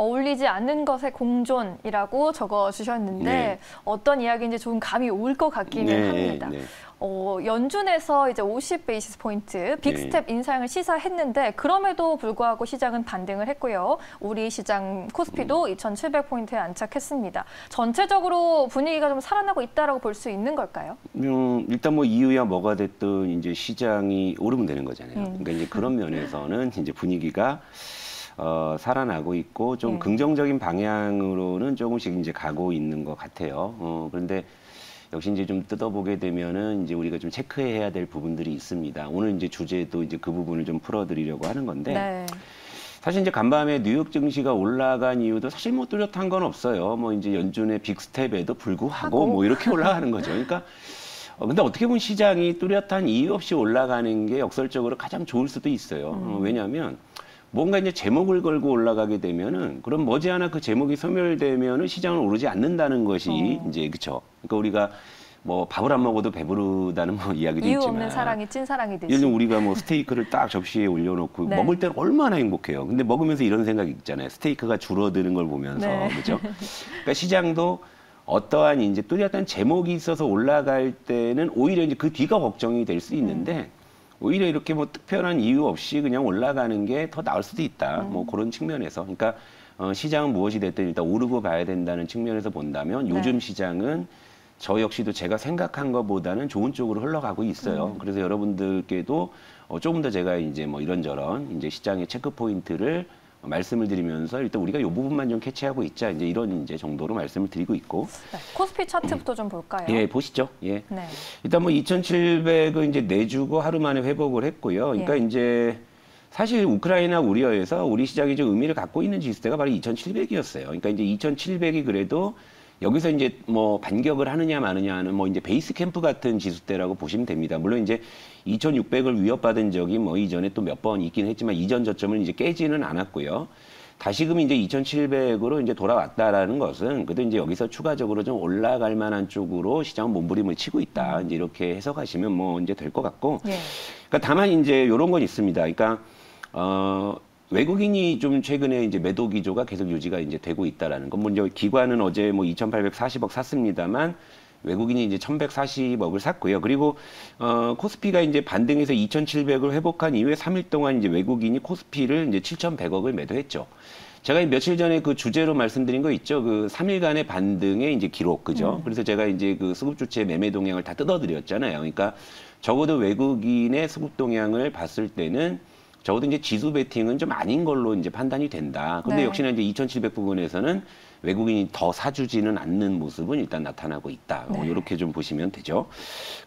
어울리지 않는 것의 공존이라고 적어주셨는데 네. 어떤 이야기인지 좀 감이 올 것 같기는 합니다. 네. 연준에서 이제 50 베이시스 포인트 빅스텝 인상을 시사했는데 그럼에도 불구하고 시장은 반등을 했고요. 우리 시장 코스피도 2,700포인트에 안착했습니다. 전체적으로 분위기가 좀 살아나고 있다라고 볼 수 있는 걸까요? 일단 뭐 이유야 뭐가 됐든 이제 시장이 오르면 되는 거잖아요. 그러니까 이제 그런 면에서는 이제 분위기가 살아나고 있고 좀 긍정적인 방향으로는 조금씩 이제 가고 있는 것 같아요. 그런데 역시 이제 좀 뜯어보게 되면은 이제 우리가 좀 체크해야 될 부분들이 있습니다. 오늘 이제 주제도 이제 그 부분을 좀 풀어드리려고 하는 건데. 네. 사실 이제 간밤에 뉴욕 증시가 올라간 이유도 사실 뭐 뚜렷한 건 없어요. 뭐 이제 연준의 빅스텝에도 불구하고 뭐 이렇게 올라가는 거죠. 그러니까 근데 어떻게 보면 시장이 뚜렷한 이유 없이 올라가는 게 역설적으로 가장 좋을 수도 있어요. 왜냐하면 뭔가 이제 제목을 걸고 올라가게 되면은 그럼 머지않아 그 제목이 소멸되면은 시장은 오르지 않는다는 것이 이제 그렇죠. 그러니까 우리가 뭐 밥을 안 먹어도 배부르다는 뭐 이야기도 이유 있지만 없는 사랑이 찐사랑이듯이. 예를 들면 우리가 뭐 스테이크를 딱 접시에 올려놓고 네. 먹을 때는 얼마나 행복해요. 근데 먹으면서 이런 생각이 있잖아요. 스테이크가 줄어드는 걸 보면서 네. 그렇죠. 그러니까 시장도 어떠한 이제 뚜렷한 제목이 있어서 올라갈 때는 오히려 이제 그 뒤가 걱정이 될 수 있는데. 오히려 이렇게 뭐 특별한 이유 없이 그냥 올라가는 게 더 나을 수도 있다. 뭐 그런 측면에서. 그러니까 시장은 무엇이 됐든 일단 오르고 봐야 된다는 측면에서 본다면 요즘 시장은 저 역시도 제가 생각한 것보다는 좋은 쪽으로 흘러가고 있어요. 그래서 여러분들께도 조금 더 제가 이제 뭐 이런저런 이제 시장의 체크 포인트를 말씀을 드리면서 일단 우리가 이 부분만 좀 캐치하고 있자 이제 이런 이제 정도로 말씀을 드리고 있고. 네. 코스피 차트부터 좀 볼까요? 예, 보시죠. 예. 네. 일단 뭐 2,700을 이제 내주고 하루 만에 회복을 했고요. 그러니까 이제 사실 우크라이나 우려에서 우리 시장이 좀 의미를 갖고 있는 지수대가 바로 2,700이었어요. 그러니까 이제 2,700이 그래도 여기서 이제 뭐 반격을 하느냐 마느냐는 뭐 이제 베이스 캠프 같은 지수대라고 보시면 됩니다. 물론 이제 2,600을 위협받은 적이 뭐 이전에 또 몇 번 있긴 했지만 이전 저점을 이제 깨지는 않았고요. 다시금 이제 2,700으로 이제 돌아왔다라는 것은 그래도 이제 여기서 추가적으로 좀 올라갈 만한 쪽으로 시장은 몸부림을 치고 있다. 이제 이렇게 해석하시면 뭐 이제 될 것 같고. 그러니까 다만 이제 이런 건 있습니다. 그러니까 외국인이 좀 최근에 이제 매도 기조가 계속 유지가 이제 되고 있다라는 건 먼저 기관은 어제 뭐 2,840억 샀습니다만 외국인이 이제 1,140억을 샀고요. 그리고 코스피가 이제 반등해서 2,700을 회복한 이후에 3일 동안 이제 외국인이 코스피를 이제 7,100억을 매도했죠. 제가 며칠 전에 그 주제로 말씀드린 거 있죠. 그 3일간의 반등의 이제 기록, 그죠? 그래서 제가 이제 그 수급 주체 매매 동향을 다 뜯어드렸잖아요. 그러니까 적어도 외국인의 수급 동향을 봤을 때는 적어도 이제 지수 베팅은 좀 아닌 걸로 이제 판단이 된다. 근데 역시나 이제 2,700 부분에서는 외국인이 더 사주지는 않는 모습은 일단 나타나고 있다. 이렇게 좀 보시면 되죠.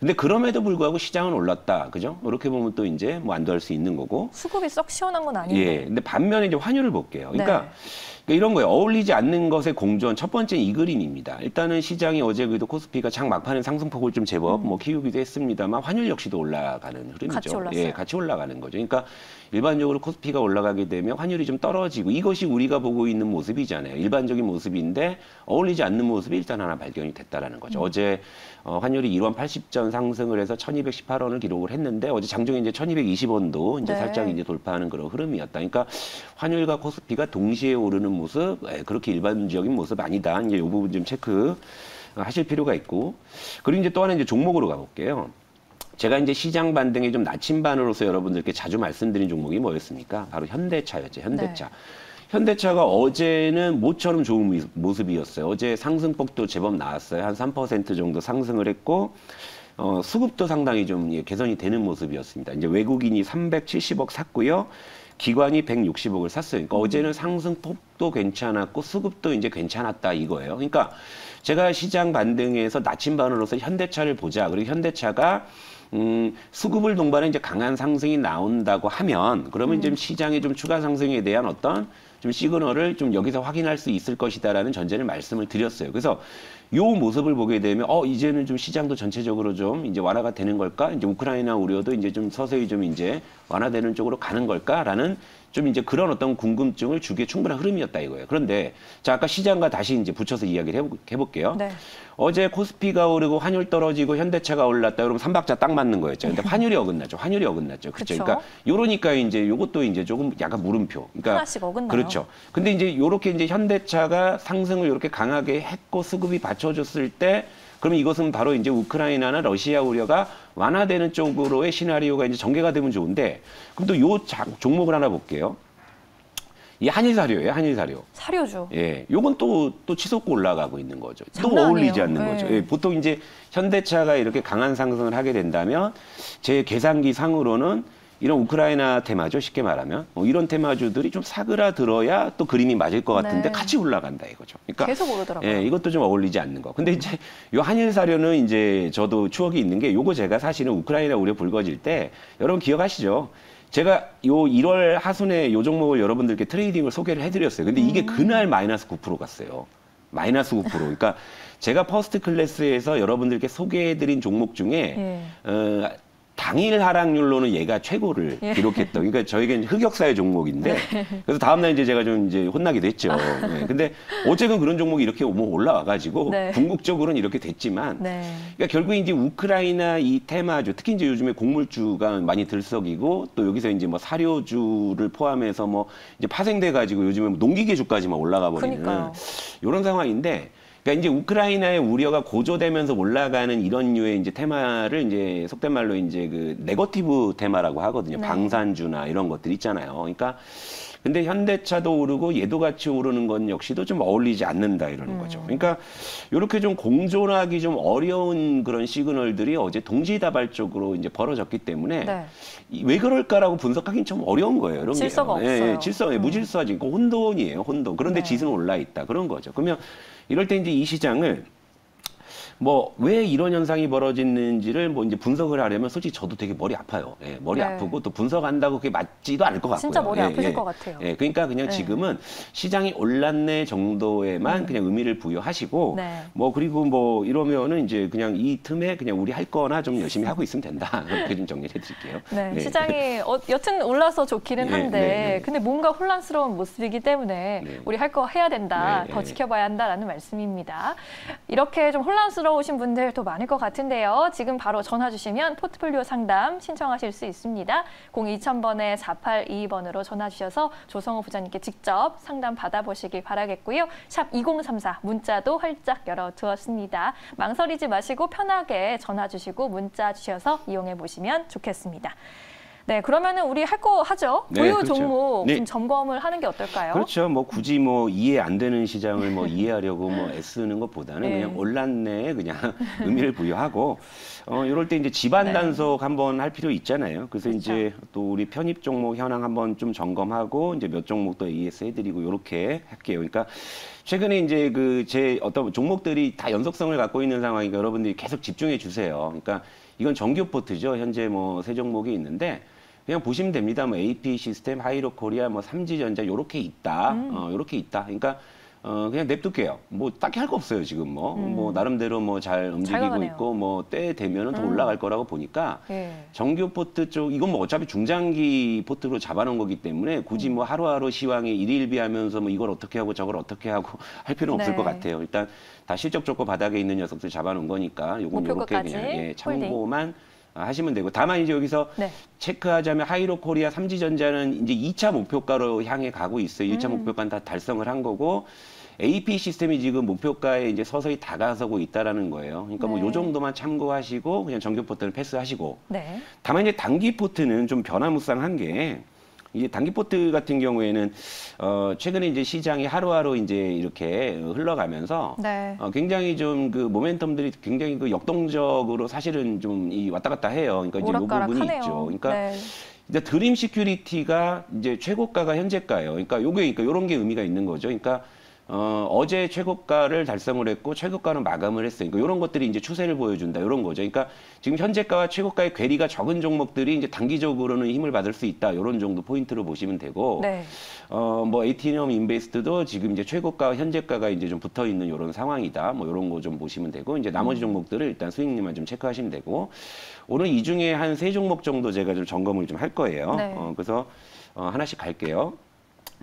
근데 그럼에도 불구하고 시장은 올랐다. 그죠? 이렇게 보면 또 이제 뭐 안도할 수 있는 거고. 수급이 썩 시원한 건 아닌데. 예. 근데 반면에 이제 환율을 볼게요. 그러니까 이런 거예요. 어울리지 않는 것의 공존. 첫 번째 이 그림입니다. 일단은 시장이 어제 그래도 코스피가 장 막판에 상승폭을 좀 제법 뭐 키우기도 했습니다만 환율 역시도 올라가는 흐름이죠. 같이 올랐어요. 예, 같이 올라가는 거죠. 그러니까 일반적으로 코스피가 올라가게 되면 환율이 좀 떨어지고 이것이 우리가 보고 있는 모습이잖아요. 일반적인 모습인데 어울리지 않는 모습이 일단 하나 발견이 됐다라는 거죠. 어제 환율이 1원 80전 상승을 해서 1,218원을 기록을 했는데 어제 장중에 이제 1,220원도 이제 살짝 이제 돌파하는 그런 흐름이었다. 그러니까 환율과 코스피가 동시에 오르는 모습, 그렇게 일반적인 모습 아니다. 이제 이 부분 좀 체크 하실 필요가 있고. 그리고 이제 또 하나 이제 종목으로 가볼게요. 제가 이제 시장 반등의 좀 나침반으로서 여러분들께 자주 말씀드린 종목이 뭐였습니까? 바로 현대차였죠. 현대차. 현대차가 어제는 모처럼 좋은 모습이었어요. 어제 상승폭도 제법 나왔어요. 한 3% 정도 상승을 했고, 수급도 상당히 좀 개선이 되는 모습이었습니다. 이제 외국인이 370억 샀고요. 기관이 160억을 샀어요. 그러니까 어제는 상승폭도 괜찮았고 수급도 이제 괜찮았다 이거예요. 그러니까 제가 시장 반등에서 나침반으로서 현대차를 보자. 그리고 현대차가 수급을 동반해 이제 강한 상승이 나온다고 하면 그러면 이제 시장의 좀 추가 상승에 대한 어떤 좀 시그널을 좀 여기서 확인할 수 있을 것이다라는 전제를 말씀을 드렸어요. 그래서 요 모습을 보게 되면 이제는 좀 시장도 전체적으로 좀 이제 완화가 되는 걸까? 이제 우크라이나 우려도 이제 좀 서서히 좀 이제 완화되는 쪽으로 가는 걸까라는 좀 이제 그런 어떤 궁금증을 주기에 충분한 흐름이었다 이거예요. 그런데 자 아까 시장과 다시 이제 붙여서 이야기를 해볼게요. 네. 어제 코스피가 오르고 환율 떨어지고 현대차가 올랐다. 여러분 삼박자 딱 맞는 거였죠. 근데 환율이 어긋났죠. 환율이 어긋났죠. 그렇죠. 그러니까 요러니까 이제 요것도 이제 조금 약간 물음표. 그러니까 하나씩 어긋나요. 그렇죠. 근데 이제 요렇게 이제 현대차가 상승을 이렇게 강하게 했고 수급이 받쳐줬을 때 그러면 이것은 바로 이제 우크라이나나 러시아 우려가 완화되는 쪽으로의 시나리오가 이제 전개가 되면 좋은데 그럼 또 요 종목을 하나 볼게요. 이 한일사료예요, 한일사료. 사료죠. 예, 요건 또 치솟고 올라가고 있는 거죠. 또 장난 어울리지 아니에요. 않는 네. 거죠. 예, 보통 이제 현대차가 이렇게 강한 상승을 하게 된다면 제 계산기 상으로는 이런 우크라이나 테마죠, 쉽게 말하면 이런 테마주들이 좀 사그라들어야 또 그림이 맞을 것 같은데 네. 같이 올라간다 이거죠. 그러니까 계속 오르더라고요. 예, 이것도 좀 어울리지 않는 거. 근데 이제 요 한일사료는 이제 저도 추억이 있는 게 요거 제가 사실은 우크라이나 우려 불거질 때 여러분 기억하시죠? 제가 요 1월 하순에 요 종목을 여러분들께 트레이딩을 소개를 해드렸어요. 근데 이게 그날 마이너스 9% 갔어요. 마이너스 9%. 그러니까 제가 퍼스트 클래스에서 여러분들께 소개해드린 종목 중에 당일 하락률로는 얘가 최고를 기록했던. 그러니까 저에겐 흑역사의 종목인데 그래서 다음날 이제 제가 좀 이제 혼나기도 했죠. 네. 근데 어쨌든 그런 종목이 이렇게 뭐 올라와가지고 네. 궁극적으로는 이렇게 됐지만 그러니까 결국 이제 우크라이나 이 테마주 특히 이제 요즘에 곡물주가 많이 들썩이고 또 여기서 이제 뭐 사료주를 포함해서 뭐 이제 파생돼 가지고 요즘에 뭐 농기계주까지만 올라가 버리는 그러니까요. 이런 상황인데. 그러니까 이제 우크라이나의 우려가 고조되면서 올라가는 이런 류의 이제 테마를 이제 속된 말로 이제 그 네거티브 테마라고 하거든요. 네. 방산주나 이런 것들 있잖아요. 그러니까 근데 현대차도 오르고 얘도 같이 오르는 건 역시도 좀 어울리지 않는다 이러는 거죠. 그러니까 이렇게 좀 공존하기 좀 어려운 그런 시그널들이 어제 동시다발적으로 이제 벌어졌기 때문에 왜 그럴까라고 분석하기는 좀 어려운 거예요. 이런 질서가 게요. 없어요. 질서, 무질서하지. 그러니까 혼돈이에요. 혼돈. 그런데 지수는 올라 있다. 그런 거죠. 그러면 이럴 때 이제 이 시장을 뭐 왜 이런 현상이 벌어지는지를 뭐 이제 분석을 하려면 솔직히 저도 되게 머리 아파요. 예, 머리 아프고 또 분석한다고 그게 맞지도 않을 것 같고요. 진짜 머리 아프실 것 같아요. 예, 그러니까 그냥 지금은 시장이 올랐네 정도에만 그냥 의미를 부여하시고 뭐 그리고 뭐 이러면은 이제 그냥 이 틈에 그냥 우리 할 거나 좀 열심히 하고 있으면 된다. 그렇게 좀 정리를 해드릴게요. 네, 시장이 여튼 올라서 좋기는 한데 근데 뭔가 혼란스러운 모습이기 때문에 우리 할 거 해야 된다. 더 지켜봐야 한다라는 말씀입니다. 이렇게 좀 혼란스러우신 분들 도 많을 것 같은데요. 지금 바로 전화 주시면 포트폴리오 상담 신청하실 수 있습니다. 02,000번에 4822번으로 전화 주셔서 조성호 부장님께 직접 상담 받아보시길 바라겠고요. 샵 2034 문자도 활짝 열어두었습니다. 망설이지 마시고 편하게 전화 주시고 문자 주셔서 이용해 보시면 좋겠습니다. 네, 그러면은 우리 할 거 하죠. 보유 그렇죠. 종목 좀 점검을 하는 게 어떨까요? 그렇죠. 뭐 굳이 뭐 이해 안 되는 시장을 뭐 이해하려고 뭐 애쓰는 것보다는 그냥 올랐네 그냥 의미를 부여하고 이럴 때 이제 집안 단속 한번 할 필요 있잖아요. 그래서 이제 또 우리 편입 종목 현황 한번 좀 점검하고 이제 몇 종목 더 ES 해드리고 이렇게 할게요. 그러니까 최근에 이제 그 제 어떤 종목들이 다 연속성을 갖고 있는 상황이니까 여러분들이 계속 집중해 주세요. 그러니까 이건 정규 포트죠. 현재 뭐 세 종목이 있는데 그냥 보시면 됩니다. 뭐 AP 시스템, 하이로 코리아, 뭐 삼지전자 요렇게 있다. 요렇게 있다. 그러니까 그냥 냅둘게요. 뭐 딱히 할 거 없어요, 지금 뭐 나름대로 뭐 잘 움직이고 있고 뭐 때 되면은 더 올라갈 거라고 보니까 정규 포트 쪽 이건 뭐 어차피 중장기 포트로 잡아놓은 거기 때문에 굳이 뭐 하루하루 시황에 일일비하면서 뭐 이걸 어떻게 하고 저걸 어떻게 하고 할 필요는 없을 것 같아요. 일단 다 실적 좋고 바닥에 있는 녀석들 잡아놓은 거니까 요건 요렇게 그냥 참고만 하시면 되고 다만 이제 여기서 체크하자면 하이로 코리아 삼지전자는 이제 2차 목표가로 향해 가고 있어요. 1차 목표가는 다 달성을 한 거고 AP 시스템이 지금 목표가에 이제 서서히 다가서고 있다라는 거예요. 그러니까 뭐 요 정도만 참고하시고 그냥 정규 포트는 패스하시고 다만 이제 단기 포트는 좀 변화무쌍한 게 이제 단기 포트 같은 경우에는 최근에 이제 시장이 하루하루 이제 이렇게 흘러가면서 굉장히 좀 그 모멘텀들이 굉장히 그 역동적으로 사실은 좀 이 왔다 갔다 해요. 그러니까 이제 이 부분이 있죠. 그러니까 이제 드림 시큐리티가 이제 최고가가 현재가예요. 그러니까 그러니까 요런 게 의미가 있는 거죠. 그러니까 어제 최고가를 달성을 했고 최고가는 마감을 했어요. 그러니까 이런 것들이 이제 추세를 보여준다. 이런 거죠. 그러니까 지금 현재가와 최고가의 괴리가 적은 종목들이 이제 단기적으로는 힘을 받을 수 있다. 이런 정도 포인트로 보시면 되고, 뭐 에티넘 인베스트도 지금 이제 최고가와 현재가가 이제 좀 붙어 있는 이런 상황이다. 뭐 이런 거 좀 보시면 되고, 이제 나머지 종목들을 일단 수익률만 좀 체크하시면 되고, 오늘 이 중에 한 3종목 정도 제가 좀 점검을 좀 할 거예요. 그래서 하나씩 갈게요.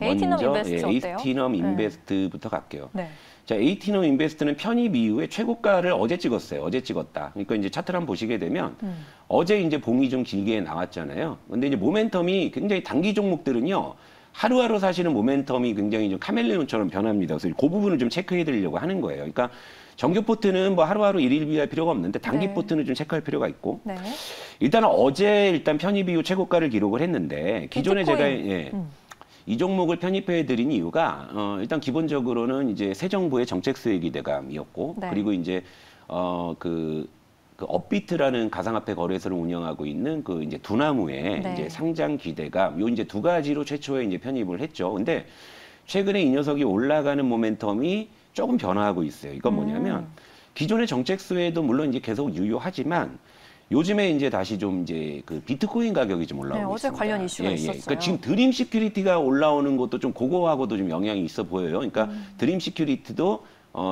에이티넘 인베스트 어때요? 에이티넘 인베스트부터 갈게요. 네. 자, 에이티넘 인베스트는 편입 이후에 최고가를 어제 찍었어요. 어제 찍었다. 그러니까 이제 차트를 한번 보시게 되면 어제 이제 봉이 좀 길게 나왔잖아요. 근데 이제 모멘텀이 굉장히 단기 종목들은요. 하루하루 사실은 모멘텀이 굉장히 좀 카멜레온처럼 변합니다. 그래서 그 부분을 좀 체크해 드리려고 하는 거예요. 그러니까 정규 포트는 뭐 하루하루 일일비할 필요가 없는데 단기 네. 포트는 좀 체크할 필요가 있고. 네. 일단 어제 편입 이후 최고가를 기록을 했는데 기존에 비트코인. 제가 이 종목을 편입해 드린 이유가 일단 기본적으로는 이제 새 정부의 정책 수혜 기대감이었고 네. 그리고 이제 그 업비트라는 가상화폐 거래소를 운영하고 있는 그 이제 두나무의 네. 이제 상장 기대감 요 이제 두 가지로 최초에 이제 편입을 했죠. 근데 최근에 이 녀석이 올라가는 모멘텀이 조금 변화하고 있어요. 이건 뭐냐면 기존의 정책 수혜도 물론 이제 계속 유효하지만 요즘에 이제 다시 좀 이제 그 비트코인 가격이 좀 올라오고 네, 어제 있습니다. 관련 이슈가 있었어요. 그러니까 지금 드림 시큐리티가 올라오는 것도 좀 그거하고도 좀 영향이 있어 보여요. 그러니까 드림 시큐리티도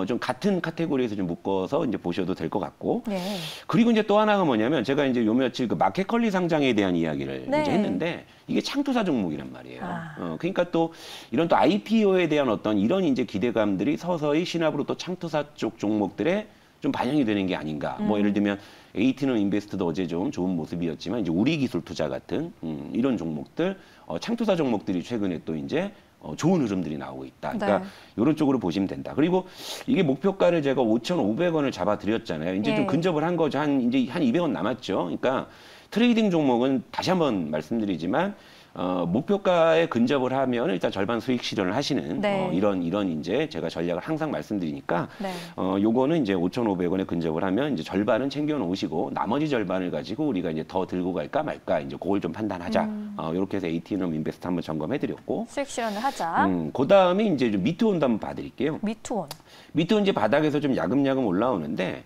좀 같은 카테고리에서 좀 묶어서 이제 보셔도 될 것 같고. 네. 그리고 이제 또 하나가 뭐냐면 제가 이제 요 며칠 그 마켓컬리 상장에 대한 이야기를 네. 이제 했는데 이게 창투사 종목이란 말이에요. 아. 그러니까 또 이런 또 IPO에 대한 어떤 이런 이제 기대감들이 서서히 신압으로 또 창투사 쪽 종목들에 좀 반영이 되는 게 아닌가. 뭐 예를 들면 에이티넘 인베스트도 어제 좀 좋은 모습이었지만 이제 우리 기술 투자 같은 이런 종목들, 창투사 종목들이 최근에 또 이제 좋은 흐름들이 나오고 있다. 그러니까 네. 이런 쪽으로 보시면 된다. 그리고 이게 목표가를 제가 5,500원을 잡아드렸잖아요. 이제 예. 좀 근접을 한 거죠. 이제 한 200원 남았죠. 그러니까 트레이딩 종목은 다시 한번 말씀드리지만 목표가에 근접을 하면 일단 절반 수익 실현을 하시는 네. 이런 이제 제가 전략을 항상 말씀드리니까 네. 요거는 이제 5,500원에 근접을 하면 이제 절반은 챙겨 놓으시고 나머지 절반을 가지고 우리가 이제 더 들고 갈까 말까 이제 그걸 좀 판단하자. 이렇게 해서 에이티넘 인베스트 한번 점검해 드렸고. 수익 실현을 하자. 그다음에 이제 좀 미투온도 한번 봐 드릴게요. 미투온. 미투온 이제 바닥에서 좀 야금야금 올라오는데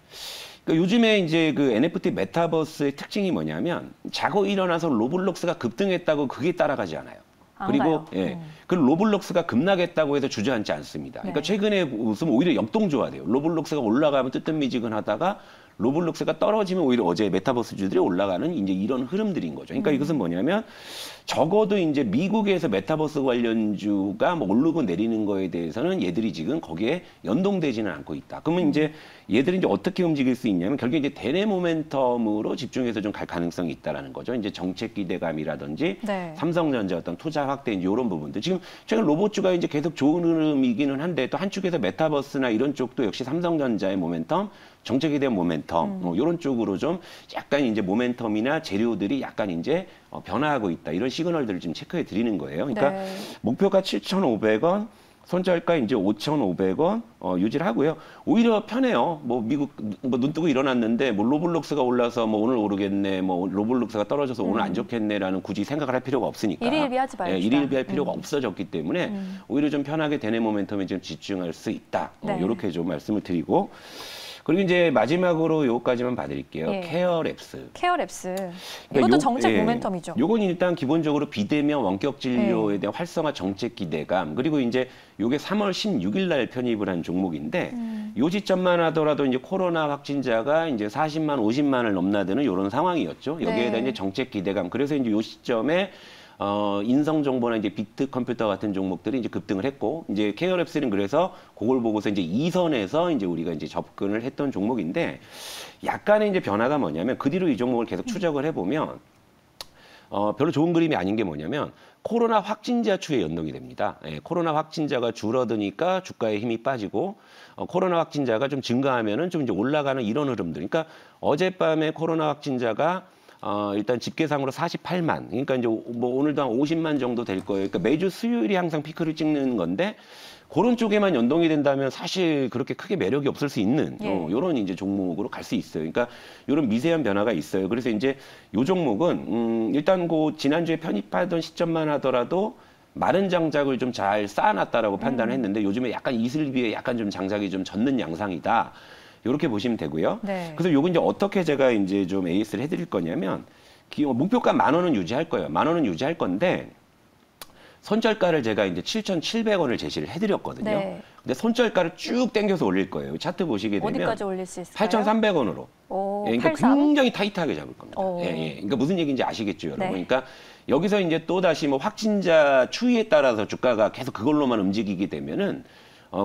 그러니까 요즘에 이제 그 NFT 메타버스의 특징이 뭐냐면 자고 일어나서 로블록스가 급등했다고 그게 따라가지 않아요. 안 그리고 가요. 그 로블록스가 급락했다고 해서 주저앉지 않습니다. 그러니까 네. 최근에 무슨 오히려 역동조화돼요. 로블록스가 올라가면 뜨뜻미지근하다가 로블록스가 떨어지면 오히려 어제 메타버스주들이 올라가는 이제 이런 흐름들인 거죠. 그러니까 이것은 뭐냐면 적어도 이제 미국에서 메타버스 관련주가 뭐 오르고 내리는 거에 대해서는 얘들이 지금 거기에 연동되지는 않고 있다. 그러면 이제 얘들이 이제 어떻게 움직일 수 있냐면 결국에 이제 대내 모멘텀으로 집중해서 좀 갈 가능성이 있다라는 거죠. 이제 정책 기대감이라든지 네. 삼성전자 어떤 투자 확대 이제 이런 부분들. 지금 최근 로봇주가 이제 계속 좋은 흐름이기는 한데 또 한쪽에서 메타버스나 이런 쪽도 역시 삼성전자의 모멘텀, 정책에 대한 모멘텀, 이런 쪽으로 좀 약간 이제 모멘텀이나 재료들이 약간 이제 변화하고 있다. 이런 시그널들을 좀 체크해 드리는 거예요. 그러니까 네. 목표가 7,500원, 손절가 이제 5,500원 유지를 하고요. 오히려 편해요. 뭐 미국 뭐 눈 뜨고 일어났는데 뭐 로블록스가 올라서 뭐 오늘 오르겠네, 뭐 로블록스가 떨어져서 오늘 안 좋겠네라는 굳이 생각을 할 필요가 없으니까. 일일비하지 말자. 일일비할 필요가 없어졌기 때문에 오히려 좀 편하게 대내 모멘텀에 좀 집중할 수 있다. 네. 이렇게 좀 말씀을 드리고. 그리고 이제 마지막으로 요거까지만 봐드릴게요. 예. 케어랩스. 케어랩스. 그러니까 이것도 요- 정책 예. 모멘텀이죠. 요건 일단 기본적으로 비대면 원격 진료에 네. 대한 활성화 정책 기대감 그리고 이제 요게 3월 16일 날 편입을 한 종목인데 요 시점만 하더라도 이제 코로나 확진자가 이제 40만, 50만을 넘나드는 이런 상황이었죠. 여기에다 네. 이제 정책 기대감. 그래서 이제 요 시점에 인성 정보나 이제 빅트 컴퓨터 같은 종목들이 이제 급등을 했고 이제 케어랩스는 그래서 그걸 보고서 이제 2선에서 이제 우리가 이제 접근을 했던 종목인데 약간의 이제 변화가 뭐냐면 그 뒤로 이 종목을 계속 추적을 해보면 별로 좋은 그림이 아닌 게 뭐냐면 코로나 확진자 추에 연동이 됩니다. 예, 코로나 확진자가 줄어드니까 주가에 힘이 빠지고 코로나 확진자가 좀 증가하면은 좀 이제 올라가는 이런 흐름들. 그러니까 어젯밤에 코로나 확진자가 일단 집계상으로 48만. 그러니까 이제 뭐 오늘도 한 50만 정도 될 거예요. 그러니까 매주 수요일이 항상 피크를 찍는 건데 그런 쪽에만 연동이 된다면 사실 그렇게 크게 매력이 없을 수 있는 예. 이런 이제 종목으로 갈 수 있어요. 그러니까 이런 미세한 변화가 있어요. 그래서 이제 요 종목은 일단 그 지난주에 편입하던 시점만 하더라도 마른 장작을 좀 잘 쌓아놨다라고 판단을 했는데 요즘에 약간 이슬 비에 약간 좀 장작이 좀 젖는 양상이다. 이렇게 보시면 되고요. 네. 그래서 요거 이제 어떻게 제가 이제 좀 AS를 해드릴 거냐면 목표가 10,000원은 유지할 거예요. 10,000원은 유지할 건데 손절가를 제가 이제 7,700원을 제시를 해드렸거든요. 네. 근데 손절가를 쭉 당겨서 올릴 거예요. 차트 보시게 되면 어디까지 올릴 수 있을까요? 8,300원으로. 오, 예, 그러니까 83? 굉장히 타이트하게 잡을 겁니다. 오. 예, 예. 그러니까 무슨 얘기인지 아시겠죠, 여러분? 네. 그러니까 여기서 이제 또 다시 뭐 확진자 추이에 따라서 주가가 계속 그걸로만 움직이게 되면은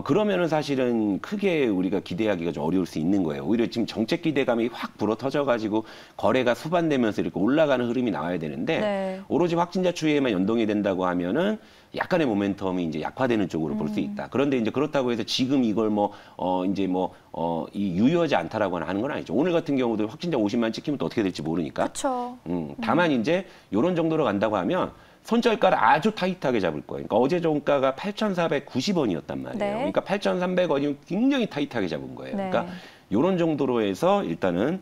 그러면은 사실은 크게 우리가 기대하기가 좀 어려울 수 있는 거예요. 오히려 지금 정책 기대감이 확 불어 터져가지고 거래가 수반되면서 이렇게 올라가는 흐름이 나와야 되는데 네. 오로지 확진자 추이에만 연동이 된다고 하면은 약간의 모멘텀이 이제 약화되는 쪽으로 볼 수 있다. 그런데 이제 그렇다고 해서 지금 이걸 이 유효하지 않다라고 하는 건 아니죠. 오늘 같은 경우도 확진자 50만 찍히면 또 어떻게 될지 모르니까. 그렇죠. 다만 이제 이런 정도로 간다고 하면 손절가를 아주 타이트하게 잡을 거예요. 그러니까 어제 종가가 8,490원이었단 말이에요. 네. 그러니까 8,300원이면 굉장히 타이트하게 잡은 거예요. 네. 그러니까 이런 정도로 해서 일단은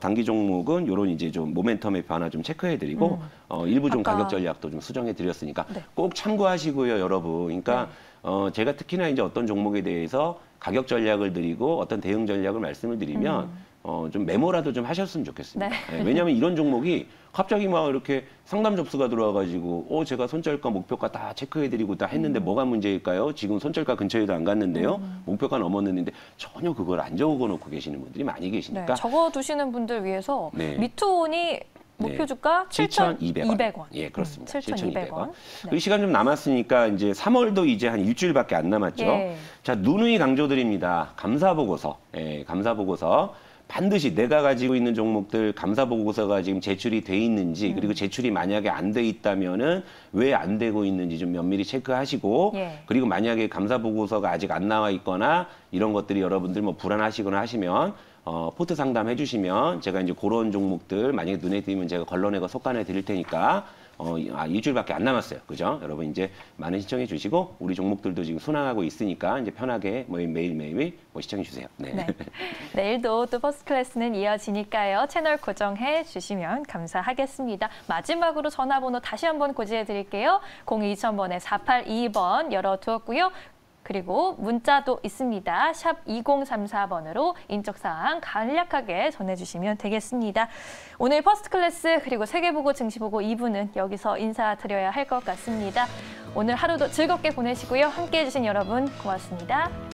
단기 종목은 이런 이제 좀 모멘텀의 변화 좀 체크해드리고 일부 좀 아까- 가격 전략도 좀 수정해드렸으니까 네. 꼭 참고하시고요, 여러분. 그러니까 제가 특히나 이제 어떤 종목에 대해서 가격 전략을 드리고 어떤 대응 전략을 말씀을 드리면 좀 메모라도 좀 하셨으면 좋겠습니다. 네. 예, 왜냐하면 이런 종목이 갑자기 막 이렇게 상담 접수가 들어와가지고 제가 손절가 목표가 다 체크해드리고 다 했는데 뭐가 문제일까요? 지금 손절가 근처에도 안 갔는데요. 목표가 넘었는데 전혀 그걸 안 적어놓고 계시는 분들이 많이 네, 계시니까 적어두시는 분들 위해서 네. 미투온이 목표 네. 주가 7,200원. 예, 그렇습니다. 7,200원. 그 시간 좀 남았으니까 이제 3월도 이제 한 일주일밖에 안 남았죠. 예. 자, 누누이 강조드립니다. 감사 보고서. 예, 감사 보고서. 반드시 내가 가지고 있는 종목들 감사 보고서가 지금 제출이 돼 있는지 그리고 제출이 만약에 안 돼 있다면은 왜 안 되고 있는지 좀 면밀히 체크하시고 예. 그리고 만약에 감사 보고서가 아직 안 나와 있거나 이런 것들이 여러분들 뭐 불안하시거나 하시면 포트 상담해 주시면 제가 이제 그런 종목들 만약에 눈에 띄면 제가 걸러내고 속간해 드릴 테니까 일주일밖에 안 남았어요. 그죠? 여러분 이제 많은 시청해 주시고 우리 종목들도 지금 순항하고 있으니까 이제 편하게 매일매일 시청해 주세요. 네. 네. 내일도 또 퍼스트 클래스는 이어지니까요. 채널 고정해 주시면 감사하겠습니다. 마지막으로 전화번호 다시 한번 고지해 드릴게요. 02,000번에 482번 열어두었고요. 그리고 문자도 있습니다. 샵 2034번으로 인적사항 간략하게 전해주시면 되겠습니다. 오늘 퍼스트 클래스 그리고 세계보고 증시보고 2부는 여기서 인사드려야 할 것 같습니다. 오늘 하루도 즐겁게 보내시고요. 함께해 주신 여러분 고맙습니다.